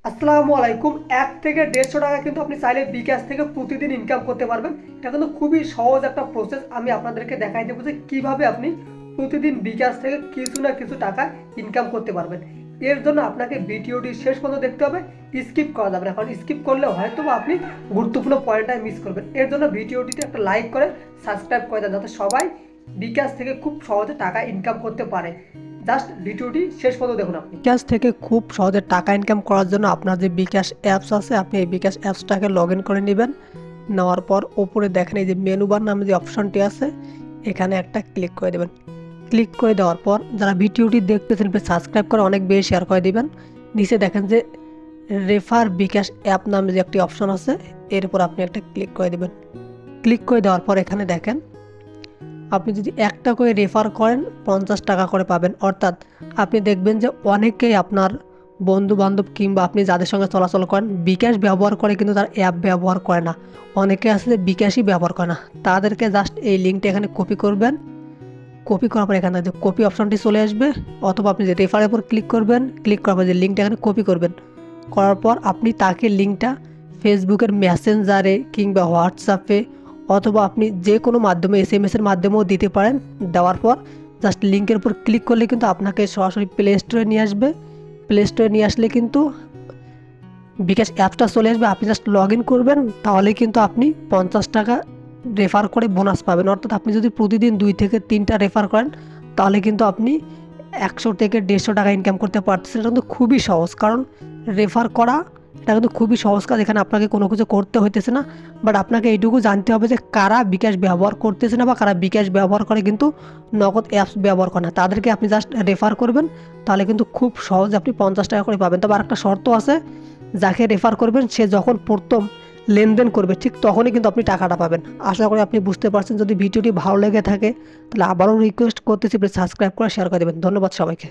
আসসালামু আলাইকুম। 1 থেকে 150 টাকা কিন্তু আপনি চাইলে বিকাশ থেকে প্রতিদিন ইনকাম করতে পারবেন। এটা কিন্তু খুবই সহজ একটা প্রসেস। আমি আপনাদেরকে দেখাই দেবো যে কীভাবে আপনি প্রতিদিন বিকাশ থেকে কিছু না কিছু টাকা ইনকাম করতে পারবেন। এর জন্য আপনাকে ভিডিওটি শেষ পর্যন্ত দেখতে হবে, স্কিপ করা যাবে না, কারণ স্কিপ করলে হয়তো বা আপনি গুরুত্বপূর্ণ পয়েন্টটা মিস করবেন। এর জন্য ভিডিওটিতে একটা লাইক করে সাবস্ক্রাইব করে দেন, যাতে সবাই বিকাশ থেকে খুব সহজে টাকা ইনকাম করতে পারে। জাস্ট ভিডিওটি শেষ পর্যন্ত দেখুন। আপনি বিকাশ থেকে খুব সহজে টাকা ইনকাম করার জন্য আপনার যে বিকাশ অ্যাপস আছে, আপনি এই বিকাশ অ্যাপসটাকে লগ ইন করে নেবেন। নেওয়ার পর ওপরে দেখেন এই যে মেনু বার নামে যে অপশনটি আছে, এখানে একটা ক্লিক করে দেবেন। ক্লিক করে দেওয়ার পর যারা ভিডিওটি দেখতেছেন সাবস্ক্রাইব করে অনেক বেশি শেয়ার করে দিবেন। নিচে দেখেন যে রেফার বিকাশ অ্যাপ নামে যে একটি অপশন আছে, এর উপর আপনি একটা ক্লিক করে দেবেন। ক্লিক করে দেওয়ার পর এখানে দেখেন আপনি যদি একটা করে রেফার করেন 50 টাকা করে পাবেন। অর্থাৎ আপনি দেখবেন যে অনেকেই আপনার বন্ধু বান্ধব কিংবা আপনি যাদের সঙ্গে চলাচল করেন বিকাশ ব্যবহার করে, কিন্তু তার অ্যাপ ব্যবহার করে না। অনেকে আছে যে বিকাশই ব্যবহার করে না, তাদেরকে জাস্ট এই লিঙ্কটা এখানে কপি করবেন। কপি করার পর এখানে যে কপি অপশনটি চলে আসবে, অথবা আপনি যে রেফারের উপর ক্লিক করবেন। ক্লিক করার পর যে লিঙ্কটা এখানে কপি করবেন। করার পর আপনি তাকে লিঙ্কটা ফেসবুকের মেসেঞ্জারে কিংবা হোয়াটসঅ্যাপে অথবা আপনি যে কোনো মাধ্যমে SMS-এর মাধ্যমেও দিতে পারেন। দেওয়ার পর জাস্ট লিঙ্কের উপর ক্লিক করলে কিন্তু আপনাকে সরাসরি প্লে স্টোরে নিয়ে আসবে। প্লে স্টোরে নিয়ে আসলে কিন্তু বিকাশ অ্যাপসটা চলে আসবে। আপনি জাস্ট লগ ইন করবেন, তাহলে কিন্তু আপনি 50 টাকা রেফার করে বোনাস পাবেন। অর্থাৎ আপনি যদি প্রতিদিন 2 থেকে 3টা রেফার করেন, তাহলে কিন্তু আপনি 100 থেকে 150 টাকা ইনকাম করতে পারতেছেন। এটা কিন্তু খুবই সহজ, কারণ রেফার করা এটা কিন্তু খুবই সহজ কাজ। এখানে আপনাকে কোনো কিছু করতে হইতেছে না। বাট আপনাকে এইটুকু জানতে হবে যে কারা বিকাশ ব্যবহার করতেছে না বা কারা বিকাশ ব্যবহার করে কিন্তু নগদ অ্যাপস ব্যবহার করে না, তাদেরকে আপনি জাস্ট রেফার করবেন। তাহলে কিন্তু খুব সহজে আপনি 50 টাকা করে পাবেন। তবে আরেকটা শর্ত আছে, যাকে রেফার করবেন সে যখন প্রথম লেনদেন করবে ঠিক তখনই কিন্তু আপনি টাকাটা পাবেন। আশা করি আপনি বুঝতে পারছেন। যদি ভিডিওটি ভালো লেগে থাকে তাহলে আবারও রিকোয়েস্ট করতেছি, প্লিজ সাবস্ক্রাইব করে শেয়ার করে দেবেন। ধন্যবাদ সবাইকে।